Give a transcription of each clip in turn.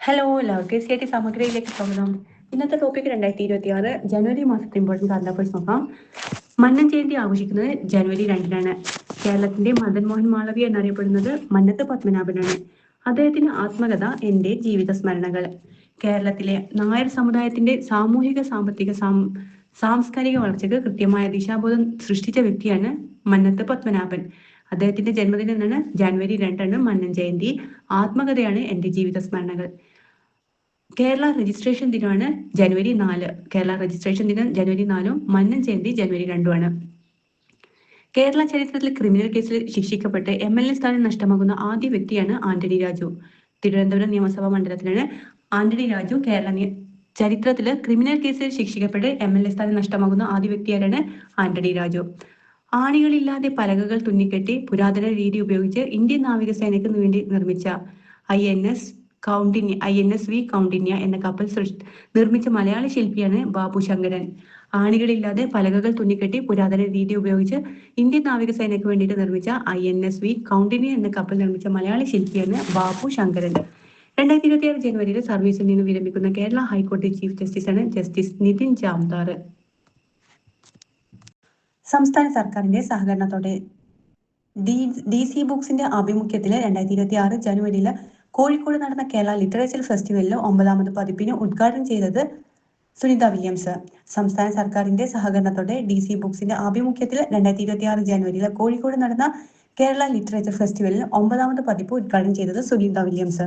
Hello, എല്ലാവർക്കും CIT സമഗ്രയിലേക്ക് സ്വാഗതം. ഇന്നത്തെ ടോപ്പിക് 2026 ജനുവരി മാസത്തെ ഇമ്പോർട്ടൻറ്റ് കറണ്ട് അഫയേഴ്സ് നോക്കാം. മന്നൻ ജയന്തി ആഘോഷിക്കുന്നത് ജനുവരി 2-നാണ്. കേരളത്തിന്റെ മദൻ മോഹൻ മാളവ്യ എന്നറിയപ്പെടുന്നത് മന്നത്ത് പത്മനാഭനാണ്. അദ്ദേഹത്തിന്റെ ആത്മകഥ എന്റെ ജീവിത സ്മരണകൾ. കേരളത്തിലെ നായർ സമുദായത്തിന്റെ സാമൂഹിക സാമ്പത്തിക സാംസ്കാരിക വളർച്ചയ്ക്ക് കൃത്യമായ ദിശാബോധം സൃഷ്ടിച്ച വ്യക്തിയാണ് മന്നത്ത് പത്മനാഭൻ. അദ്ദേഹത്തിന്റെ ജന്മദിനം എന്നാണ് ജനുവരി 2 മന്നൻ ജയന്തി. ആത്മകഥയാണ് എന്റെ ജീവിത സ്മരണകൾ. കേരള രജിസ്ട്രേഷൻ ദിനമാണ് ജനുവരി 4. കേരള രജിസ്ട്രേഷൻ ദിനം ജനുവരി 4-ഉം മന്നൻ ജയന്തി ജനുവരി 2-ആണ്. കേരള ചരിത്രത്തിൽ ക്രിമിനൽ കേസിൽ ശിക്ഷിക്കപ്പെട്ട് MLA സ്ഥാനം നഷ്ടമാകുന്ന ആദ്യ വ്യക്തിയാണ് ആന്റണി രാജു. തിരുവനന്തപുരം നിയമസഭാ മണ്ഡലത്തിലാണ് ആന്റണി രാജു ചരിത്രത്തില് ക്രിമിനൽ കേസിൽ ശിക്ഷിക്കപ്പെട്ട് MLA സ്ഥാനം നഷ്ടമാകുന്ന ആദ്യ വ്യക്തിയാരാണ് ആന്റണി രാജു. ആണികളില്ലാതെ പലകകൾ തുന്നിക്കെട്ടി പുരാതന രീതി ഉപയോഗിച്ച് ഇന്ത്യൻ നാവികസേനയ്ക്ക് വേണ്ടി നിർമ്മിച്ച INS വി കൗണ്ടിന്യ എന്ന കപ്പൽ നിർമ്മിച്ച മലയാളി ശില്പിയാണ് ബാബു ശങ്കരൻ. ആണികളില്ലാതെ പലകകൾ തുന്നിക്കെട്ടി പുരാതന രീതി ഉപയോഗിച്ച് ഇന്ത്യൻ നാവികസേനയ്ക്ക് വേണ്ടിയിട്ട് നിർമ്മിച്ച INS വി കൗണ്ടിന്യ എന്ന കപ്പൽ നിർമ്മിച്ച മലയാളി ശില്പിയാണ് ബാബു ശങ്കരൻ. 2026 ജനുവരിയിൽ സർവീസിൽ നിന്ന് വിരമിക്കുന്ന കേരള ഹൈക്കോടതി ചീഫ് ജസ്റ്റിസാണ് ജസ്റ്റിസ് നിതിൻ ജാംദാർ. സംസ്ഥാന സർക്കാരിന്റെ സഹകരണത്തോടെ DC ബുക്സിന്റെ ആഭിമുഖ്യത്തിൽ 2026 ജനുവരിയിൽ കോഴിക്കോട് നടന്ന കേരള ലിറ്ററേച്ചർ ഫെസ്റ്റിവലിൽ 9ാമത് പതിപ്പിന് ഉദ്ഘാടനം ചെയ്തത് സുനിത വില്യംസ്. സംസ്ഥാന സർക്കാരിന്റെ സഹകരണത്തോടെ DC ബുക്സിന്റെ ആഭിമുഖ്യത്തിൽ 2026 ജനുവരിയിൽ കോഴിക്കോട് നടന്ന കേരള ലിറ്ററേച്ചർ ഫെസ്റ്റിവലിൽ 9ാമത് പതിപ്പ് ഉദ്ഘാടനം ചെയ്തത് സുനിത വില്യംസ്.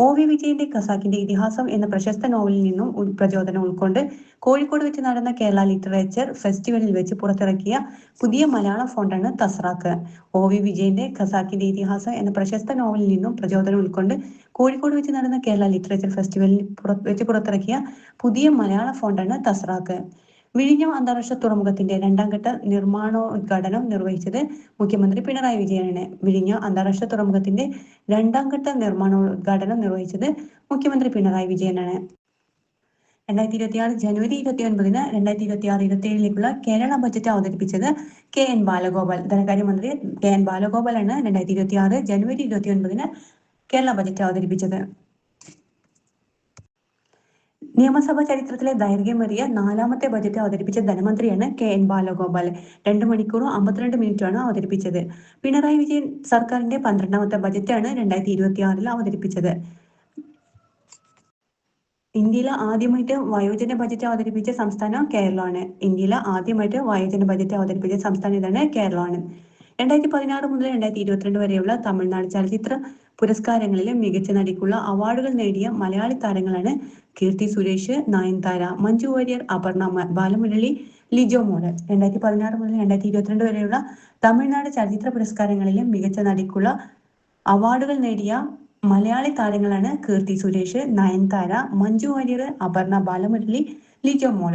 OV വിജയന്റെ ഖസാക്കിന്റെ ഇതിഹാസം എന്ന പ്രശസ്ത നോവലിൽ നിന്നും പ്രചോദനം ഉൾക്കൊണ്ട് കോഴിക്കോട് വെച്ച് നടന്ന കേരള ലിറ്ററേച്ചർ ഫെസ്റ്റിവലിൽ വെച്ച് പുറത്തിറക്കിയ പുതിയ മലയാളം ഫോണ്ടാണ് തസ്രാക്ക്. OV വിജയന്റെ ഖസാക്കിന്റെ ഇതിഹാസം എന്ന പ്രശസ്ത നോവലിൽ നിന്നും പ്രചോദനം ഉൾക്കൊണ്ട് കോഴിക്കോട് വെച്ച് നടന്ന കേരള ലിറ്ററേച്ചർ ഫെസ്റ്റിവലിൽ വെച്ച് പുറത്തിറക്കിയ പുതിയ മലയാള ഫോണ്ടാണ് തസ്രാക്ക്. വിഴിഞ്ഞം അന്താരാഷ്ട്ര തുറമുഖത്തിന്റെ 2ാം ഘട്ട നിർമ്മാണോദ്ഘാടനം നിർവഹിച്ചത് മുഖ്യമന്ത്രി പിണറായി വിജയനാണ്. വിഴിഞ്ഞം അന്താരാഷ്ട്ര തുറമുഖത്തിന്റെ 2ാം ഘട്ട നിർമ്മാണോദ്ഘാടനം നിർവഹിച്ചത് മുഖ്യമന്ത്രി പിണറായി വിജയനാണ്. 2026 ജനുവരി 29-ന് 2026-27 കേരള ബജറ്റ് അവതരിപ്പിച്ചത് KN ബാലഗോപാൽ. ധനകാര്യമന്ത്രി KN ബാലഗോപാലാണ് 2026 ജനുവരി 29-ന് കേരള ബജറ്റ് അവതരിപ്പിച്ചത്. നിയമസഭാ ചരിത്രത്തിലെ ദൈർഘ്യമേറിയ 4ാമത്തെ ബജറ്റ് അവതരിപ്പിച്ച ധനമന്ത്രിയാണ് KN ബാലഗോപാൽ. 2 മണിക്കൂറും 52 മിനിറ്റാണ് അവതരിപ്പിച്ചത്. പിണറായി വിജയൻ സർക്കാരിന്റെ 12ാമത്തെ ബജറ്റാണ് 2026 അവതരിപ്പിച്ചത്. ഇന്ത്യയിൽ ആദ്യമായിട്ട് വയോജന ബജറ്റ് അവതരിപ്പിച്ച സംസ്ഥാനം കേരളമാണ്. ഇന്ത്യയിൽ ആദ്യമായിട്ട് വയോജന ബജറ്റ് അവതരിപ്പിച്ച സംസ്ഥാനം ഇതാണ്, കേരളമാണ്. 2016 മുതൽ 2022 വരെയുള്ള തമിഴ്നാട് ചലച്ചിത്ര പുരസ്കാരങ്ങളിലെ മികച്ച നടിക്കുള്ള അവാർഡുകൾ നേടിയ മലയാളി താരങ്ങളാണ് കീർത്തി സുരേഷ്, നയൻതാര, മഞ്ജു വാര്യർ, അപർണ ബാലമുരളി, ലിജോ മോൾ. 2016 മുതൽ 2022 വരെയുള്ള തമിഴ്നാട് ചലച്ചിത്ര പുരസ്കാരങ്ങളിലെ മികച്ച നടിക്കുള്ള അവാർഡുകൾ നേടിയ മലയാളി താരങ്ങളാണ് കീർത്തി സുരേഷ്, നയൻതാര, മഞ്ജു വാര്യർ, അപർണ ബാലമുരളി, ലിജോ മോൾ.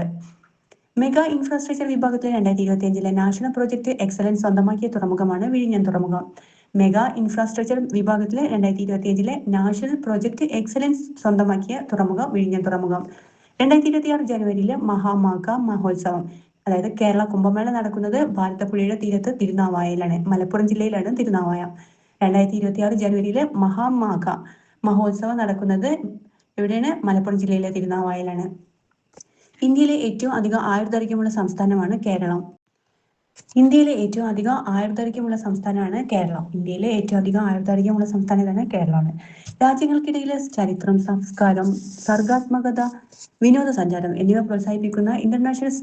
മെഗാ ഇൻഫ്രാസ്ട്രക്ചർ വിഭാഗത്തിലെ 2025 നാഷണൽ പ്രോജക്ട് എക്സലൻസ് സ്വന്തമാക്കിയ തുറമുഖമാണ് വിഴിഞ്ഞം തുറമുഖം. മെഗാ ഇൻഫ്രാസ്ട്രക്ചർ വിഭാഗത്തിലെ 2025 നാഷണൽ പ്രോജക്ട് എക്സലൻസ് സ്വന്തമാക്കിയ തുറമുഖം വിഴിഞ്ഞം തുറമുഖം. 2026 ജനുവരിയിലെ മഹാമാഘ മഹോത്സവം, അതായത് കേരള കുംഭമേള നടക്കുന്നത് ഭാരതപ്പുഴയുടെ തീരത്ത് തിരുനാവായയിലാണ്. മലപ്പുറം ജില്ലയിലാണ് തിരുനാവായ. 2026 ജനുവരിയിലെ മഹാമാഘ മഹോത്സവം നടക്കുന്നത് എവിടെയാണ്? മലപ്പുറം ജില്ലയിലെ തിരുനാവായയിലാണ്. ഇന്ത്യയിലെ ഏറ്റവും അധികം ആയുർദൈർഘ്യമുള്ള സംസ്ഥാനമാണ് കേരളം. ഇന്ത്യയിലെ ഏറ്റവും അധികം ആയുർദൈർഘ്യമുള്ള സംസ്ഥാനമാണ് കേരളം. ഇന്ത്യയിലെ ഏറ്റവും അധികം ആയുർദൈർഘ്യമുള്ള സംസ്ഥാനം ഇതാണ്, കേരളമാണ്. രാജ്യങ്ങൾക്കിടയിലെ ചരിത്രം, സംസ്കാരം, സർഗാത്മകത, വിനോദസഞ്ചാരം എന്നിവ പ്രോത്സാഹിപ്പിക്കുന്ന ഇന്റർനാഷണൽ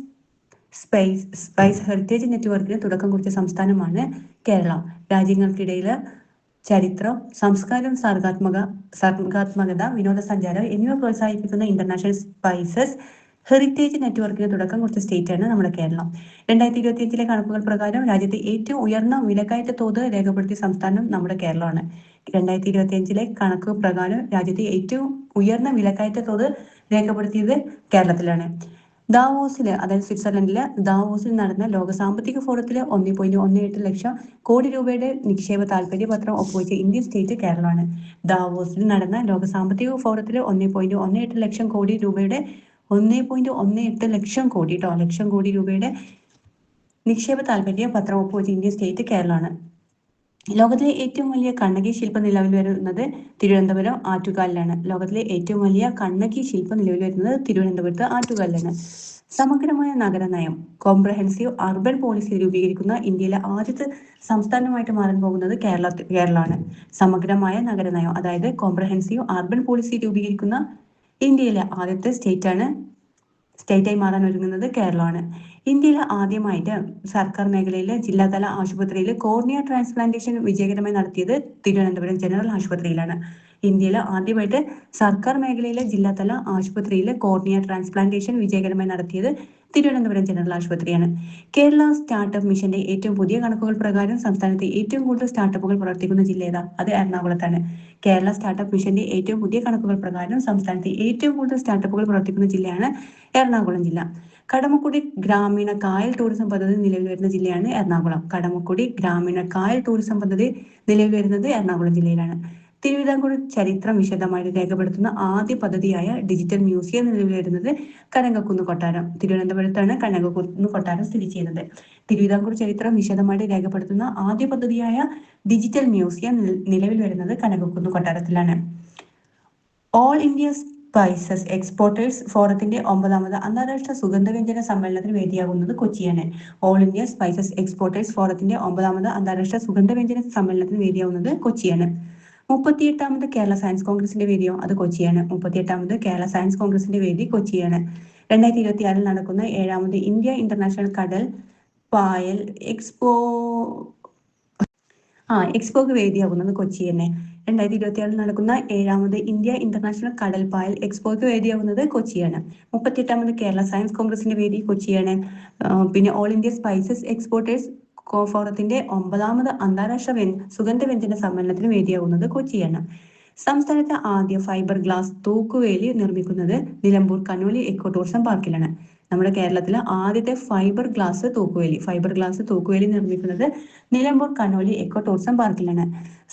സ്പൈസ് ഹെറിറ്റേജ് നെറ്റ്വർക്കിന് തുടക്കം കുറിച്ച സംസ്ഥാനമാണ് കേരളം. രാജ്യങ്ങൾക്കിടയിൽ ചരിത്രം, സംസ്കാരം, സർഗാത്മകത, വിനോദസഞ്ചാരം എന്നിവ പ്രോത്സാഹിപ്പിക്കുന്ന ഇന്റർനാഷണൽ സ്പൈസസ് ഹെറിറ്റേജ് നെറ്റ്വർക്കിന് തുടക്കം കുറിച്ച സ്റ്റേറ്റാണ് നമ്മുടെ കേരളം. 2025 കണക്കുകൾ പ്രകാരം രാജ്യത്തെ ഏറ്റവും ഉയർന്ന വിലക്കയറ്റ തോത് രേഖപ്പെടുത്തിയ സംസ്ഥാനം നമ്മുടെ കേരളമാണ്. 2025 കണക്ക് പ്രകാരം രാജ്യത്തെ ഏറ്റവും ഉയർന്ന വിലക്കയറ്റ തോത് രേഖപ്പെടുത്തിയത് കേരളത്തിലാണ്. ദാവോസിൽ, അതായത് സ്വിറ്റ്സർലൻഡിലെ ദാവോസിൽ നടന്ന ലോക സാമ്പത്തിക ഫോറത്തിൽ 1.18 ലക്ഷം കോടി രൂപയുടെ നിക്ഷേപ താൽപര്യ പത്രം ഒപ്പുവെച്ച ഇന്ത്യൻ സ്റ്റേറ്റ് കേരളമാണ്. ദാവോസിൽ നടന്ന ലോക സാമ്പത്തിക ഫോറത്തിൽ 1.18 ലക്ഷം കോടി രൂപയുടെ 1.18 ലക്ഷം കോടി രൂപയുടെ നിക്ഷേപ താൽപര്യ പത്രം ഒപ്പുവെച്ച ഇന്ത്യൻ സ്റ്റേറ്റ് കേരളമാണ്. ലോകത്തിലെ ഏറ്റവും വലിയ കണ്ണകി ശില്പം നിലവിൽ വരുന്നത് തിരുവനന്തപുരം ആറ്റുകാലിലാണ്. ലോകത്തിലെ ഏറ്റവും വലിയ കണ്ണകി ശില്പം നിലവിൽ വരുന്നത് തിരുവനന്തപുരത്ത് ആറ്റുകാലിലാണ്. സമഗ്രമായ നഗരനയം കോംപ്രഹെൻസീവ് അർബൻ പോളിസി രൂപീകരിക്കുന്ന ഇന്ത്യയിലെ ആദ്യത്തെ സംസ്ഥാനമായിട്ട് മാറാൻ പോകുന്നത് കേരളമാണ്. സമഗ്രമായ നഗരനയം, അതായത് കോംപ്രഹെൻസീവ് അർബൻ പോളിസി രൂപീകരിക്കുന്ന ഇന്ത്യയിലെ ആദ്യത്തെ സ്റ്റേറ്റായി മാറാൻ ഒരുങ്ങുന്നത് കേരളമാണ്. ഇന്ത്യയിൽ ആദ്യമായിട്ട് സർക്കാർ മേഖലയിലെ ജില്ലാതല ആശുപത്രിയിൽ കോർണിയ ട്രാൻസ്പ്ലാന്റേഷൻ വിജയകരമായി നടത്തിയത് തിരുവനന്തപുരം ജനറൽ ആശുപത്രിയിലാണ്. ഇന്ത്യയിൽ ആദ്യമായിട്ട് സർക്കാർ മേഖലയിലെ ജില്ലാതല ആശുപത്രിയിലെ കോർണിയ ട്രാൻസ്പ്ലാന്റേഷൻ വിജയകരമായി നടത്തിയത് തിരുവനന്തപുരം ജനറൽ ആശുപത്രിയാണ്. കേരള സ്റ്റാർട്ടപ്പ് മിഷന്റെ ഏറ്റവും പുതിയ കണക്കുകൾ പ്രകാരം സംസ്ഥാനത്ത് ഏറ്റവും കൂടുതൽ സ്റ്റാർട്ടപ്പുകൾ പ്രവർത്തിക്കുന്ന ജില്ല ഏതാ? അത് എറണാകുളത്താണ്. കേരള സ്റ്റാർട്ടപ്പ് മിഷന്റെ ഏറ്റവും പുതിയ കണക്കുകൾ പ്രകാരം സംസ്ഥാനത്ത് ഏറ്റവും കൂടുതൽ സ്റ്റാർട്ടപ്പുകൾ പ്രവർത്തിക്കുന്ന ജില്ലയാണ് എറണാകുളം ജില്ല. കടമക്കുടി ഗ്രാമീണ കായൽ ടൂറിസം പദ്ധതി നിലവിൽ വരുന്ന ജില്ലയാണ് എറണാകുളം. കടമക്കുടി ഗ്രാമീണ കായൽ ടൂറിസം പദ്ധതി നിലവിൽ വരുന്നത് എറണാകുളം ജില്ലയിലാണ്. തിരുവിതാംകൂർ ചരിത്രം വിശദമായി രേഖപ്പെടുത്തുന്ന ആദ്യ പദ്ധതിയായ ഡിജിറ്റൽ മ്യൂസിയം നിലവിൽ വരുന്നത് കനകക്കുന്ന് കൊട്ടാരം. തിരുവനന്തപുരത്താണ് കനകക്കുന്ന് കൊട്ടാരം സ്ഥിതി ചെയ്യുന്നത്. തിരുവിതാംകൂർ ചരിത്രം വിശദമായിട്ട് രേഖപ്പെടുത്തുന്ന ആദ്യ പദ്ധതിയായ ഡിജിറ്റൽ മ്യൂസിയം നിലവിൽ വരുന്നത് കനകക്കുന്ന് കൊട്ടാരത്തിലാണ്. ഓൾ ഇന്ത്യ സ്പൈസസ് എക്സ്പോർട്ടേഴ്സ് ഫോറത്തിന്റെ 9ാമത് അന്താരാഷ്ട്ര സുഗന്ധവ്യഞ്ജന സമ്മേളനത്തിന് വേദിയാകുന്നത് കൊച്ചിയാണ്. ഓൾ ഇന്ത്യ സ്പൈസസ് എക്സ്പോർട്ടേഴ്സ് ഫോറത്തിന്റെ 9ാമത് അന്താരാഷ്ട്ര സുഗന്ധവ്യഞ്ജന സമ്മേളനത്തിന് വേദിയാകുന്നത് കൊച്ചിയാണ്. 38ാമത് കേരള സയൻസ് കോൺഗ്രസിന്റെ വേദിയോ അത് കൊച്ചിയാണ്. 38ാമത് കേരള സയൻസ് കോൺഗ്രസിന്റെ വേദി കൊച്ചിയാണ്. 2026 നടക്കുന്ന 7ാമത് ഇന്ത്യ ഇന്റർനാഷണൽ കടൽ പായൽ എക്സ്പോക്ക് വേദിയാകുന്നത് കൊച്ചി തന്നെ. 2026 നടക്കുന്ന 7ാമത് ഇന്ത്യ ഇന്റർനാഷണൽ കടൽ പായൽ എക്സ്പോക്ക് വേദിയാകുന്നത് കൊച്ചിയാണ്. 38ാമത് കേരള സയൻസ് കോൺഗ്രസിന്റെ വേദി കൊച്ചിയാണ്. പിന്നെ ഓൾ ഇന്ത്യ സ്പൈസസ് എക്സ്പോർട്ടേഴ്സ് ഫോറത്തിന്റെ 9ാമത് അന്താരാഷ്ട്ര സുഗന്ധവ്യഞ്ജന സമ്മേളനത്തിന് വേദിയാകുന്നത് കൊച്ചിയാണ്. സംസ്ഥാനത്തെ ആദ്യ ഫൈബർ ഗ്ലാസ് തൂക്കുവേലി നിർമ്മിക്കുന്നത് നിലമ്പൂർ കനോലി എക്കോ ടൂറിസം പാർക്കിലാണ്. നമ്മുടെ കേരളത്തിലെ ആദ്യത്തെ ഫൈബർ ഗ്ലാസ് തൂക്കുവേലി നിർമ്മിക്കുന്നത് നിലമ്പൂർ കനോലി എക്കോ ടൂറിസം പാർക്കിലാണ്.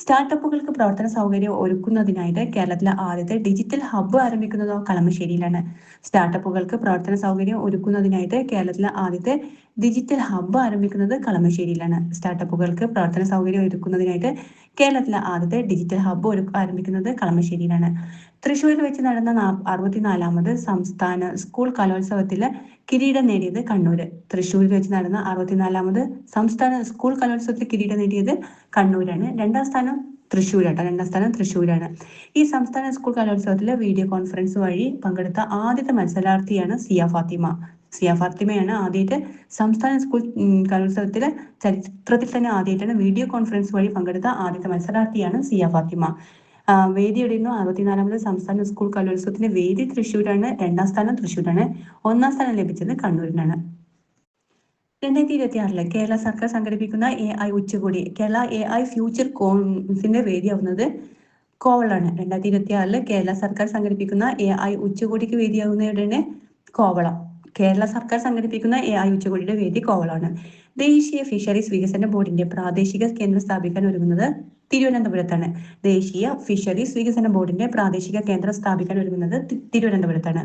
സ്റ്റാർട്ടപ്പുകൾക്ക് പ്രവർത്തന സൗകര്യം ഒരുക്കുന്നതിനായിട്ട് കേരളത്തിലെ ആദ്യത്തെ ഡിജിറ്റൽ ഹബ്ബ് ആരംഭിക്കുന്നതോ കളമശ്ശേരിയിലാണ്. സ്റ്റാർട്ടപ്പുകൾക്ക് പ്രവർത്തന സൗകര്യം ഒരുക്കുന്നതിനായിട്ട് കേരളത്തിലെ ആദ്യത്തെ ഡിജിറ്റൽ ഹബ്ബ് ആരംഭിക്കുന്നത് കളമശ്ശേരിയിലാണ്. സ്റ്റാർട്ടപ്പുകൾക്ക് പ്രവർത്തന സൗകര്യം ഒരുക്കുന്നതിനായിട്ട് കേരളത്തിലെ ആദ്യത്തെ ഡിജിറ്റൽ ഹബ്ബ് ആരംഭിക്കുന്നത് കളമശ്ശേരിയിലാണ്. തൃശ്ശൂരിൽ വെച്ച് നടന്ന 64ാമത് സംസ്ഥാന സ്കൂൾ കലോത്സവത്തില് കിരീടം നേടിയത് കണ്ണൂര്. തൃശ്ശൂരിൽ വെച്ച് നടന്ന 64ാമത് സംസ്ഥാന സ്കൂൾ കലോത്സവത്തിൽ കിരീടം നേടിയത് കണ്ണൂരാണ്. രണ്ടാം സ്ഥാനം തൃശ്ശൂരാണ്. ഈ സംസ്ഥാന സ്കൂൾ കലോത്സവത്തില് വീഡിയോ കോൺഫറൻസ് വഴി പങ്കെടുത്ത ആദ്യത്തെ മത്സരാർത്ഥിയാണ് സിയ ഫാത്തിമയാണ് ആദ്യമായിട്ട് സംസ്ഥാന സ്കൂൾ കലോത്സവത്തിലെ ചരിത്രത്തിൽ തന്നെ ആദ്യമായിട്ടാണ് വീഡിയോ കോൺഫറൻസ് വഴി പങ്കെടുത്ത ആദ്യത്തെ മത്സരാർത്ഥിയാണ് സിയ ഫാത്തിമ. വേദി എവിടെയിരുന്നു? 64ാമത് സംസ്ഥാന സ്കൂൾ കലോത്സവത്തിന്റെ വേദി തൃശ്ശൂരാണ്. രണ്ടാം സ്ഥാനം തൃശ്ശൂരാണ്. ഒന്നാം സ്ഥാനം ലഭിച്ചത് കണ്ണൂരിനാണ്. 2026 കേരള സർക്കാർ സംഘടിപ്പിക്കുന്ന AI ഉച്ചകോടി കേരള AI ഫ്യൂച്ചർ കോൺസിന്റെ വേദിയാവുന്നത് കോവളാണ്. 2026 കേരള സർക്കാർ സംഘടിപ്പിക്കുന്ന AI ഉച്ചകോടിക്ക് വേദിയാവുന്നതാണ് കോവളം. കേരള സർക്കാർ സംഘടിപ്പിക്കുന്ന AI ഉച്ചകോടിയുടെ വേദി കോവളമാണ്. ദേശീയ ഫിഷറീസ് വികസന ബോർഡിന്റെ പ്രാദേശിക കേന്ദ്രം സ്ഥാപിക്കാൻ ഒരുങ്ങുന്നത് തിരുവനന്തപുരത്താണ്. ദേശീയ ഫിഷറീസ് വികസന ബോർഡിന്റെ പ്രാദേശിക കേന്ദ്രം സ്ഥാപിക്കാൻ ഒരുങ്ങുന്നത് തിരുവനന്തപുരത്താണ്.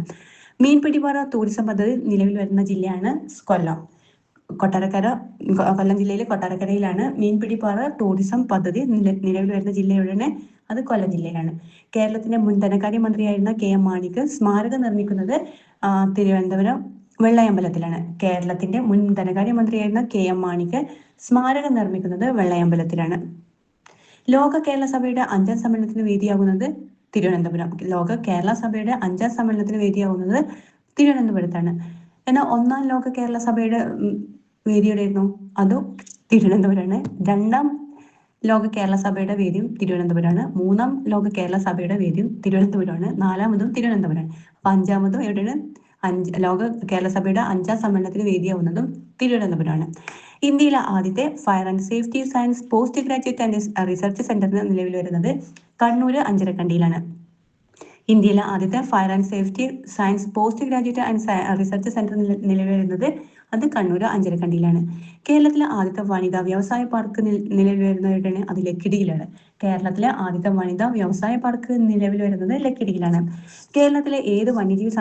മീൻപിടിപാറ ടൂറിസം പദ്ധതി നിലവിൽ വരുന്ന ജില്ലയാണ് കൊല്ലം. കൊല്ലം ജില്ലയിലെ കൊട്ടാരക്കരയിലാണ് മീൻപിടിപ്പാറ ടൂറിസം പദ്ധതി നിലവിൽ വരുന്ന ജില്ല എവിടെയാണ്? അത് കൊല്ലം ജില്ലയിലാണ്. കേരളത്തിന്റെ മുൻ ധനകാര്യ മന്ത്രിയായിരുന്ന KM മാണിക്ക് സ്മാരകം നിർമ്മിക്കുന്നത് തിരുവനന്തപുരം വെള്ളയമ്പലത്തിലാണ്. കേരളത്തിന്റെ മുൻ ധനകാര്യ മന്ത്രിയായിരുന്ന KM മാണിക്ക് സ്മാരകം നിർമ്മിക്കുന്നത് വെള്ളയമ്പലത്തിലാണ്. ലോക കേരള സഭയുടെ 5ാം സമ്മേളനത്തിന് വേദിയാകുന്നത് തിരുവനന്തപുരം. ലോക കേരള സഭയുടെ 5ാം സമ്മേളനത്തിന് വേദിയാകുന്നത് തിരുവനന്തപുരത്താണ്. എന്നാൽ 1ാം ലോക കേരള സഭയുടെ വേദി എവിടെയായിരുന്നു? അതും തിരുവനന്തപുരമാണ്. 2ാം ലോക കേരള സഭയുടെ വേദിയും തിരുവനന്തപുരമാണ്. 3ാം ലോക കേരള സഭയുടെ വേദിയും തിരുവനന്തപുരമാണ്. 4ാമതും തിരുവനന്തപുരം. അപ്പൊ 5ാമതും എവിടെയാണ്? ലോക കേരള സഭയുടെ 5ാം സമ്മേളനത്തിന് വേദിയാവുന്നതും തിരുവനന്തപുരമാണ്. ഇന്ത്യയിലെ ആദ്യത്തെ fire and safety science post graduate and research centre നിലവിൽ വരുന്നത് കണ്ണൂര് അഞ്ചരക്കണ്ടിയിലാണ്. ഇന്ത്യയിലെ ആദ്യത്തെ fire and safety science post graduate and research centre നിലവിൽ വരുന്നത് അത് കണ്ണൂർ അഞ്ചരക്കണ്ടിയിലാണ്. കേരളത്തിലെ ആദ്യത്തെ വനിതാ വ്യവസായ പാർക്ക് നിലവിൽ വരുന്നത് എവിടെയാണ്? അത് ലക്കിടിയിലാണ്. കേരളത്തിലെ ആദ്യത്തെ വനിതാ വ്യവസായ പാർക്ക് നിലവിൽ വരുന്നത് ലക്കിടിയിലാണ്. കേരളത്തിലെ ഏത് വന്യജീവി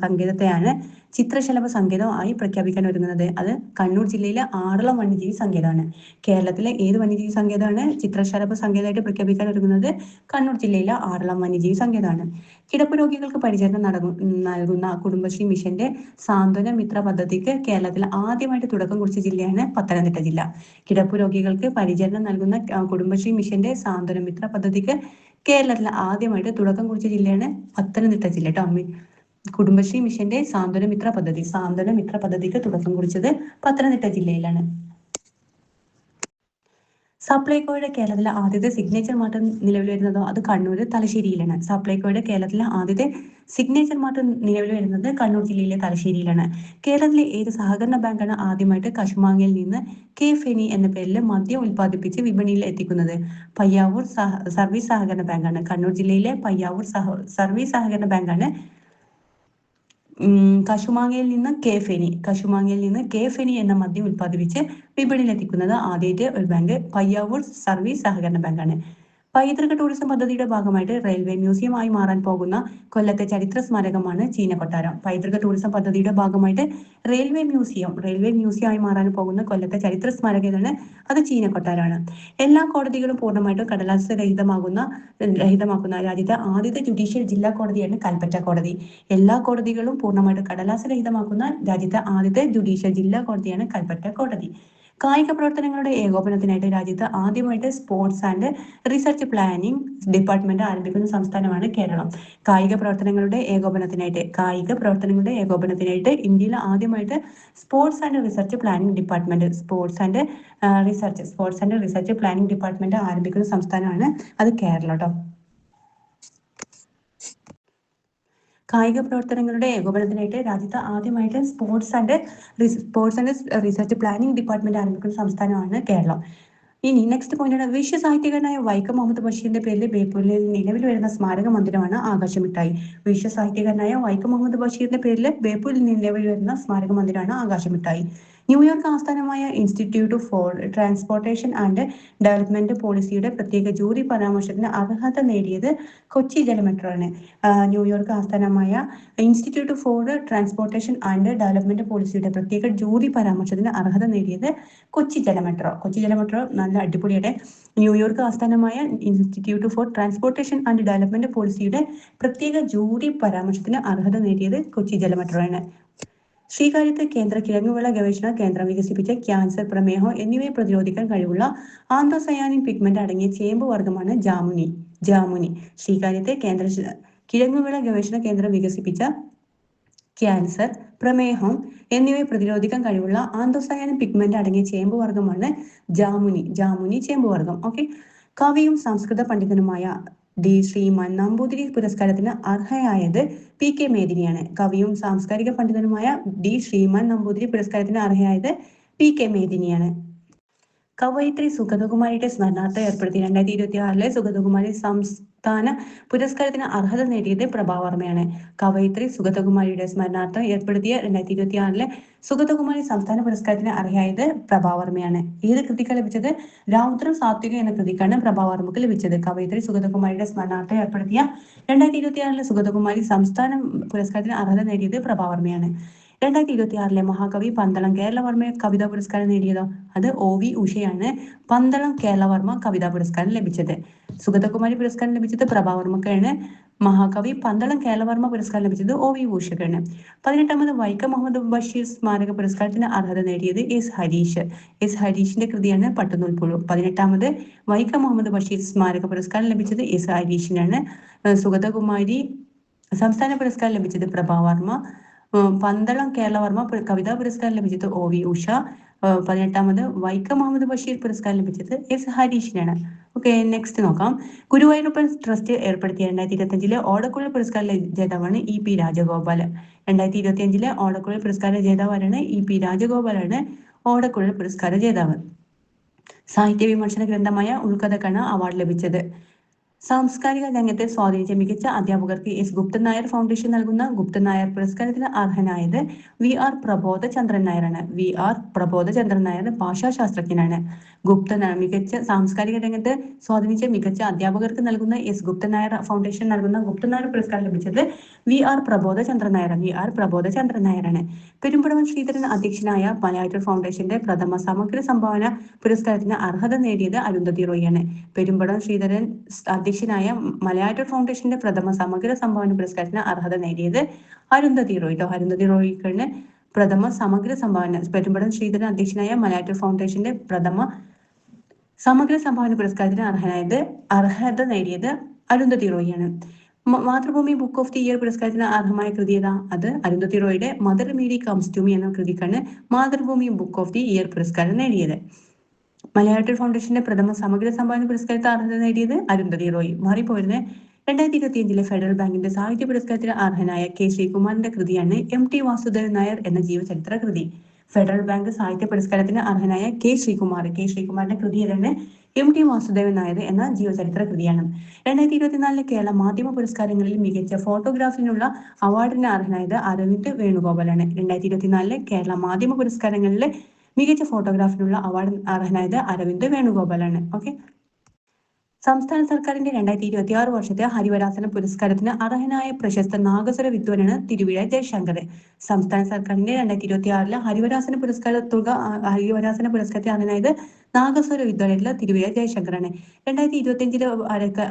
സങ്കേതത്തെയാണ് ചിത്രശലഭ സങ്കേതമായി പ്രഖ്യാപിക്കാൻ ഒരുങ്ങുന്നത്? അത് കണ്ണൂർ ജില്ലയിലെ ആറളം വന്യജീവി സങ്കേതമാണ്. കേരളത്തിലെ ഏത് വന്യജീവി സങ്കേതമാണ് ചിത്രശലഭ സങ്കേതമായിട്ട് പ്രഖ്യാപിക്കാൻ ഒരുങ്ങുന്നത്? കണ്ണൂർ ജില്ലയിലെ ആറളം വന്യജീവി സങ്കേതമാണ്. കിടപ്പ് രോഗികൾക്ക് പരിചരണം നൽകുന്ന കുടുംബശ്രീ മിഷന്റെ സാന്ത്വന മിത്ര പദ്ധതിക്ക് കേരളത്തിൽ ആദ്യമായിട്ട് തുടക്കം കുറിച്ച ജില്ലയാണ് പത്തനംതിട്ട ജില്ല. കിടപ്പ് രോഗികൾക്ക് പരിചരണം നൽകുന്ന കുടുംബശ്രീ മിഷന്റെ സാന്ത്വന മിത്ര പദ്ധതിക്ക് കേരളത്തിൽ ആദ്യമായിട്ട് തുടക്കം കുറിച്ച ജില്ലയാണ് പത്തനംതിട്ട ജില്ല കേട്ടോ. കുടുംബശ്രീ മിഷന്റെ സാന്ത്വന മിത്ര പദ്ധതിക്ക് തുടക്കം കുറിച്ചത് പത്തനംതിട്ട ജില്ലയിലാണ്. സപ്ലൈകോയുടെ കേരളത്തിലെ ആദ്യത്തെ സിഗ്നേച്ചർ മാർട്ട് നിലവിൽ വരുന്നതോ? അത് കണ്ണൂര് തലശ്ശേരിയിലാണ്. സപ്ലൈകോയുടെ കേരളത്തിലെ ആദ്യത്തെ സിഗ്നേച്ചർ മാർട്ട് നിലവിൽ വരുന്നത് കണ്ണൂർ ജില്ലയിലെ തലശ്ശേരിയിലാണ്. കേരളത്തിലെ ഏത് സഹകരണ ബാങ്കാണ് ആദ്യമായിട്ട് കശുമാങ്ങയിൽ നിന്ന് കെ ഫെനി എന്ന പേരിൽ മദ്യം ഉൽപ്പാദിപ്പിച്ച് വിപണിയിൽ എത്തിക്കുന്നത്? പയ്യാവൂർ സർവീസ് സഹകരണ ബാങ്കാണ്. കണ്ണൂർ ജില്ലയിലെ പയ്യാവൂർ സർവീസ് സഹകരണ ബാങ്കാണ് കശുമാങ്ങയിൽ നിന്ന് കെ ഫെനി എന്ന മദ്യം ഉൽപ്പാദിപ്പിച്ച് വിപണിയിലെത്തിക്കുന്നത് ആദ്യമായിട്ട് ഒരു ബാങ്ക് പയ്യാവൂർ സർവീസ് സഹകരണ ബാങ്കാണ്. പൈതൃക ടൂറിസം പദ്ധതിയുടെ ഭാഗമായിട്ട് റെയിൽവേ മ്യൂസിയമായി മാറാൻ പോകുന്ന കൊല്ലത്തെ ചരിത്ര സ്മാരകമാണ് ചീനക്കൊട്ടാരം. പൈതൃക ടൂറിസം പദ്ധതിയുടെ ഭാഗമായിട്ട് റെയിൽവേ മ്യൂസിയമായി മാറാൻ പോകുന്ന കൊല്ലത്തെ ചരിത്ര സ്മാരകം ഏതാണ്? അത് ചീനക്കൊട്ടാരമാണ്. എല്ലാ കോടതികളും പൂർണ്ണമായിട്ടും കടലാസ് രഹിതമാക്കുന്ന രാജ്യത്തെ ആദ്യത്തെ ജുഡീഷ്യൽ ജില്ലാ കോടതിയാണ് കൽപ്പറ്റ കോടതി. എല്ലാ കോടതികളും പൂർണ്ണമായിട്ടും കടലാസ് രഹിതമാക്കുന്ന രാജ്യത്തെ ആദ്യത്തെ ജുഡീഷ്യൽ ജില്ലാ കോടതിയാണ് കൽപ്പറ്റ കോടതി. കായിക പ്രവർത്തനങ്ങളുടെ ഏകോപനത്തിനായിട്ട് രാജ്യത്ത് ആദ്യമായിട്ട് sports and research planning department ആരംഭിക്കുന്ന സംസ്ഥാനമാണ് കേരളം. കായിക പ്രവർത്തനങ്ങളുടെ ഏകോപനത്തിനായിട്ട് ഇന്ത്യയിൽ ആദ്യമായിട്ട് sports and research planning department ആരംഭിക്കുന്ന സംസ്ഥാനമാണ് അത് കേരളം കേട്ടോ. കായിക പ്രവർത്തനങ്ങളുടെ ഏകോപനത്തിനായിട്ട് രാജ്യത്ത് ആദ്യമായിട്ട് sports and research planning department ആരംഭിക്കുന്ന സംസ്ഥാനമാണ് കേരളം. ഇനി നെക്സ്റ്റ് പോയിന്റാണ് വിശ്വ സാഹിത്യകാരനായ വൈക്കം മുഹമ്മദ് ബഷീറിന്റെ പേരിൽ ബേപ്പൂരിൽ നിലവിൽ വരുന്ന സ്മാരക മന്ദിരമാണ് ആകാശമിഠായി. വിശ്വ സാഹിത്യകാരനായ വൈക്കം മുഹമ്മദ് ബഷീറിന്റെ പേരിൽ ബേപ്പൂരിൽ നിലവിൽ വരുന്ന സ്മാരക മന്ദിരമാണ് ആകാശമിഠായി. ന്യൂയോർക്ക് ആസ്ഥാനമായ institute four transportation and development പോളിസിയുടെ പ്രത്യേക ജൂറി പരാമർശത്തിന് അർഹത നേടിയത് കൊച്ചി ജലമെട്രോ ആണ്. ന്യൂയോർക്ക് ആസ്ഥാനമായ institute four transportation and development പോളിസിയുടെ പ്രത്യേക ജൂറി പരാമർശത്തിന് അർഹത നേടിയത് കൊച്ചി ജലമെട്രോ നല്ല അടിപൊളിയുടെ. ന്യൂയോർക്ക് ആസ്ഥാനമായ institute four transportation and development പോളിസിയുടെ പ്രത്യേക ജൂറി പരാമർശത്തിന് അർഹത നേടിയത് കൊച്ചി ജലമെട്രോ ആണ്. ശ്രീകാര്യത്ത് കേന്ദ്ര കിഴങ്ങുവിള ഗവേഷണ കേന്ദ്രം വികസിപ്പിച്ച ക്യാൻസർ, പ്രമേഹം എന്നിവയെ പ്രതിരോധിക്കാൻ കഴിവുള്ള ആന്തോസയാനിൻ പിഗ്മെന്റ് അടങ്ങിയ ചേമ്പ് വർഗ്ഗമാണ് ജാമുനി. ശ്രീകാര്യത്തെ കേന്ദ്ര കിഴങ്ങുവിള ഗവേഷണ കേന്ദ്രം വികസിപ്പിച്ച ക്യാൻസർ, പ്രമേഹം എന്നിവയെ പ്രതിരോധിക്കാൻ കഴിവുള്ള ആന്തോസയാനിൻ പിഗ്മെന്റ് അടങ്ങിയ ചേമ്പ് വർഗ്ഗമാണ് ജാമുനി ചേമ്പ് വർഗ്ഗം. ഓക്കെ. കവിയും സംസ്കൃത പണ്ഡിതനുമായ ഡി ശ്രീമാൻ നമ്പൂതിരി പുരസ്കാരത്തിന് അർഹയായത് പി കെ മേദിനിയാണ്. കവിയും സാംസ്കാരിക പണ്ഡിതനുമായ ഡി ശ്രീമാൻ നമ്പൂതിരി പുരസ്കാരത്തിന് അർഹയായത് പി കെ മേദിനിയാണ്. കവയിത്രി സുഗതകുമാരിയുടെ സ്മരണാർത്ഥം ഏർപ്പെടുത്തി 2026 സുഗതകുമാരി സംസ്ഥാന പുരസ്കാരത്തിന് അർഹത നേടിയത് പ്രഭാവർമ്മയാണ്. കവയിത്രി സുഗതകുമാരിയുടെ സ്മരണാർത്ഥം ഏർപ്പെടുത്തിയ 2026 സുഗതകുമാരി സംസ്ഥാന പുരസ്കാരത്തിന് അർഹയായത് പ്രഭാവർമ്മയാണ്. ഏത് കൃതിക്കാണ് ലഭിച്ചത്? രൗദ്രം സാത്വിക എന്ന കൃതിക്കാണ് പ്രഭാവർമ്മക്ക് ലഭിച്ചത്. കവയിത്രി സുഗതകുമാരിയുടെ സ്മരണാർത്ഥം ഏർപ്പെടുത്തിയ 2026 സുഗതകുമാരി സംസ്ഥാന പുരസ്കാരത്തിന് അർഹത നേടിയത് പ്രഭാവർമ്മയാണ്. 2026 മഹാകവി പന്തളം കേരളവർമ്മ കവിതാ പുരസ്കാരം നേടിയതോ? അത് OV ഉഷയാണ്. പന്തളം കേരളവർമ്മ കവിതാ പുരസ്കാരം ലഭിച്ചത്. സുഗതകുമാരി പുരസ്കാരം ലഭിച്ചത് പ്രഭാവർമ്മക്കാണ്. മഹാകവി പന്തളം കേരളവർമ്മ പുരസ്കാരം ലഭിച്ചത് OV ഉഷയ്ക്കാണ്. 18ാമത് വൈക്കം മുഹമ്മദ് ബഷീർ സ്മാരക പുരസ്കാരത്തിന് അർഹത നേടിയത് എസ് ഹരീഷിന്റെ കൃതിയാണ് പട്ടുനൂൽപ്പുഴു. 18ാമത് വൈക്കം മുഹമ്മദ് ബഷീർ സ്മാരക പുരസ്കാരം ലഭിച്ചത് എസ് ഹരീഷിനാണ്. സുഗതകുമാരി സംസ്ഥാന പുരസ്കാരം ലഭിച്ചത് പ്രഭാവർമ്മ. പന്തളം കേരളവർമ്മ കവിതാ പുരസ്കാരം ലഭിച്ചത് OV ഉഷ. 18ാമത് വൈക്കം മുഹമ്മദ് ബഷീർ പുരസ്കാരം ലഭിച്ചത് എസ് ഹരീഷിനാണ്. ഓക്കെ, നെക്സ്റ്റ് നോക്കാം. ഗുരുവായൂരപ്പൻ ട്രസ്റ്റ് ഏർപ്പെടുത്തിയ 2025 ഓടക്കുഴൽ പുരസ്കാര ജേതാവാണ് EP രാജഗോപാൽ. 2025 ഓടക്കുഴൽ പുരസ്കാര ജേതാവാണ് EP രാജഗോപാലാണ് ഓടക്കുഴൽ പുരസ്കാര ജേതാവ്. സാഹിത്യ വിമർശന ഗ്രന്ഥമായ ഉൾക്കഥക്കാണ് അവാർഡ് ലഭിച്ചത്. സാംസ്കാരിക രംഗത്തെ സ്വാധീനിച്ച മികച്ച അധ്യാപകർക്ക് എസ് ഗുപ്തൻ നായർ ഫൗണ്ടേഷൻ നൽകുന്ന ഗുപ്തൻ നായർ പുരസ്കാരത്തിന് അർഹനായത് VR പ്രബോധചന്ദ്രൻ നായരാണ്. VR പ്രബോധചന്ദ്രൻ നായർ ഭാഷാശാസ്ത്രജ്ഞനാണ്. മികച്ച സാംസ്കാരിക രംഗത്ത് സ്വാധീനിച്ച മികച്ച അധ്യാപകർക്ക് നൽകുന്ന എസ് ഗുപ്തൻ നായർ ഫൗണ്ടേഷൻ നൽകുന്ന ഗുപ്തൻ നായർ പുരസ്കാരം ലഭിച്ചത് വി ആർ പ്രബോധചന്ദ്രൻ നായരാണ്. പെരുമ്പടവം ശ്രീധരൻ അധ്യക്ഷനായ മലയാറ്റൂർ ഫൗണ്ടേഷന്റെ പ്രഥമ സമഗ്ര സംഭാവന പുരസ്കാരത്തിന് അർഹത നേടിയത് അരുന്ധതി റോയിയാണ്. പെരുമ്പടവം ശ്രീധരൻ അധ്യക്ഷനായ മലയാറ്റൂർ ഫൗണ്ടേഷന്റെ പ്രഥമ സമഗ്ര സംഭാവന പുരസ്കാരത്തിന് അർഹത നേടിയത് അരുന്ധതി റോയിക്കാണ് പ്രഥമ സമഗ്ര സംഭാവന. പെരുമ്പടവം ശ്രീധരൻ അധ്യക്ഷനായ മലയാറ്റൂർ ഫൗണ്ടേഷന്റെ പ്രഥമ സമഗ്ര സംഭാവന പുരസ്കാരത്തിന് അർഹത നേടിയത് അരുന്ധതി റോയിയാണ്. Mathrubhumi book of the year പുരസ്കാരത്തിന് അർഹമായ കൃതി ഏതാ? അത് അരുന്ധതി റോയുടെ mother Mary comes to me എന്ന കൃതിക്കാണ് Mathrubhumi book of the year പുരസ്കാരം നേടിയത്. മലയാറ്റൂർ ഫൗണ്ടേഷന്റെ പ്രഥമ സമഗ്ര സംഭാവന പുരസ്കാരത്തിന് അർഹത നേടിയത് അരുന്ധതി റോയ്. മാറിപ്പോയിരുന്നത് 2025 ഫെഡറൽ ബാങ്കിന്റെ സാഹിത്യ പുരസ്കാരത്തിന് അർഹനായ കെ ശ്രീകുമാറിന്റെ കൃതിയാണ് എം ടി വാസുദേവൻ നായർ എന്ന ജീവചരിത്ര കൃതി. ഫെഡറൽ ബാങ്ക് സാഹിത്യ പുരസ്കാരത്തിന് അർഹനായ കെ ശ്രീകുമാറിന്റെ കൃതി ഏതാണ്? എം ടി വാസുദേവൻ നായർ എന്ന ജീവചരിത്ര കൃതിയാണ്. 2024 കേരള മാധ്യമ പുരസ്കാരങ്ങളിൽ മികച്ച ഫോട്ടോഗ്രാഫിനുള്ള അവാർഡിന് അർഹനായത് അരവിന്ദ് വേണുഗോപാലാണ്. 2024 കേരള മാധ്യമ പുരസ്കാരങ്ങളിൽ മികച്ച ഫോട്ടോഗ്രാഫിനുള്ള അവാർഡ് അർഹനായത് അരവിന്ദ് വേണുഗോപാലാണ്. ഓക്കെ. സംസ്ഥാന സർക്കാരിന്റെ 2026 വർഷത്തെ ഹരിവരാസന പുരസ്കാരത്തിന് അർഹനായ പ്രശസ്ത നാഗസ്വര വിദ്വാനാണ് തിരുവിഴ ജയശങ്കർ. സംസ്ഥാന സർക്കാരിന്റെ 2026 ഹരിവരാസന പുരസ്കാരത്തിന് അർഹനായത് നാഗസ്വര വിദ്വാനായിട്ടുള്ള തിരുവിഴ ജയശങ്കറാണ്. 2025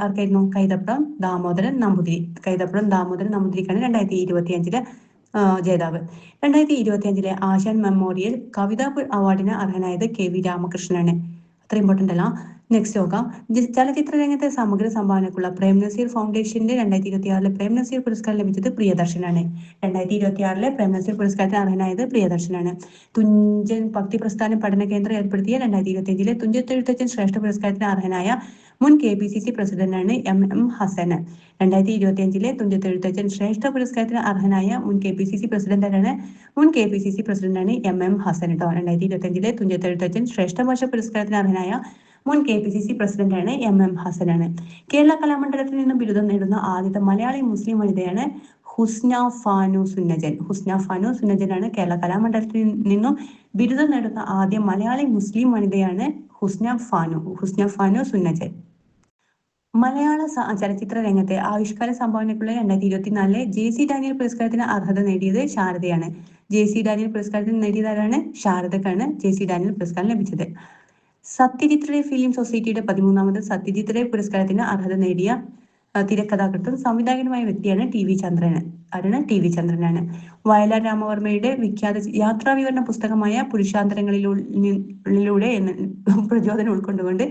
ആർക്കായിരുന്നു? കൈതപ്രം ദാമോദരൻ നമ്പൂതിരിക്കാണ് 2025 ജേതാവ്. 2025 ആശാൻ മെമ്മോറിയൽ കവിതാ അവാർഡിന് അർഹനായത് കെ വി രാമകൃഷ്ണനാണ്. അത്ര ഇമ്പോർട്ടന്റ് അല്ല. നെക്സ്റ്റ് നോക്കാം. ചലച്ചിത്ര രംഗത്തെ സമഗ്ര സംഭാവനക്കുള്ള പ്രേം നസീർ ഫൗണ്ടേഷന്റെ 2026 പ്രേം നസീർ പുരസ്കാരം ലഭിച്ചത് പ്രിയദർശനാണ്. 2026 പ്രേം നസീർ പുരസ്കാരത്തിന് അർഹനായത് പ്രിയദർശനാണ്. തുഞ്ചൻ ഭക്തി പ്രസ്ഥാന പഠന കേന്ദ്രം ഏർപ്പെടുത്തിയ 2025 തുഞ്ചത്തെഴുത്തച്ഛൻ ശ്രേഷ്ഠ പുരസ്കാരത്തിന് അർഹനായ മുൻ KPCC പ്രസിഡന്റാണ് MM ഹസൻ. 2025 തുഞ്ചത്തെഴുത്തച്ഛൻ ശ്രേഷ്ഠ പുരസ്കാരത്തിന് അർഹനായ മുൻ KPCC പ്രസിഡന്റാണ് MM ഹസൻ കേട്ടോ. 2025 തുഞ്ചത്തെഴുത്തച്ഛൻ ശ്രേഷ്ഠ ഭാഷ പുരസ്കാരത്തിന് അർഹനായ മുൻ KPCC പ്രസിഡന്റാണ് MM ഹസനാണ്. കേരള കലാമണ്ഡലത്തിൽ നിന്നും ബിരുദം നേടുന്ന ആദ്യത്തെ മലയാളി മുസ്ലിം വനിതയാണ് ഹുസ്ന ഫാനു സുന്നജനാണ്. കേരള കലാമണ്ഡലത്തിൽ നിന്നും ബിരുദം നേടുന്ന ആദ്യ മലയാളി മുസ്ലിം വനിതയാണ് ഹുസ്ന ഫാനു സുന്നജൻ. മലയാള ചലച്ചിത്ര രംഗത്തെ ആവിഷ്കാര സംഭാവനയ്ക്കുള്ള 2024 JC ഡാനിയൽ പുരസ്കാരത്തിന് അർഹത നേടിയത് ശാരദയാണ്. JC ഡാനിയൽ പുരസ്കാരത്തിന് നേടിയതാരാണ്? ശാരദക്കാണ് JC ഡാനിയൽ പുരസ്കാരം ലഭിച്ചത്. സത്യജിത് റേ ഫിലിം സൊസൈറ്റിയുടെ 13ാമത് സത്യജിത് റേ പുരസ്കാരത്തിന് അർഹത നേടിയ തിരക്കഥാകൃത്തും സംവിധായകനുമായ വ്യക്തിയാണ് TV ചന്ദ്രനാണ്. വയലാർ രാമവർമ്മയുടെ വിഖ്യാത യാത്രാവിവരണ പുസ്തകമായ പുരുഷാന്തരങ്ങളിലൂടെ പ്രചോദനം ഉൾക്കൊണ്ടുകൊണ്ട്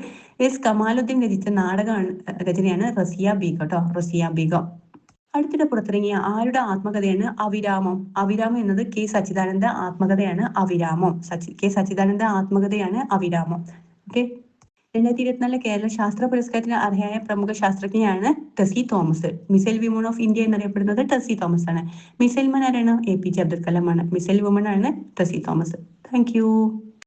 S കമാലുദ്ദീൻ രചിച്ച രചനയാണ് റസിയ ബീഗം. അടുത്തിടെ പുറത്തിറങ്ങിയ ആരുടെ ആത്മകഥയാണ് അവിരാമം? അവിരാമം എന്നത് K സച്ചിദാനന്ദ ആത്മകഥയാണ് അവിരാമം. K സച്ചിദാനന്ദ ആത്മകഥയാണ് അവിരാമം. ഓക്കെ. 2024 കേരള ശാസ്ത്ര പുരസ്കാരത്തിന് അർഹയായ പ്രമുഖ ശാസ്ത്രജ്ഞയാണ് Tessy Thomas. Missile woman of India എന്നറിയപ്പെടുന്നത് ടെസി തോമസ് ആണ്. മിസൈൽ മാൻ ആരാണ്? APJ അബ്ദുൽ കലാം ആണ്. മിസൈൽ വുമൺ ആണ് ടെസി തോമസ്. Thank you.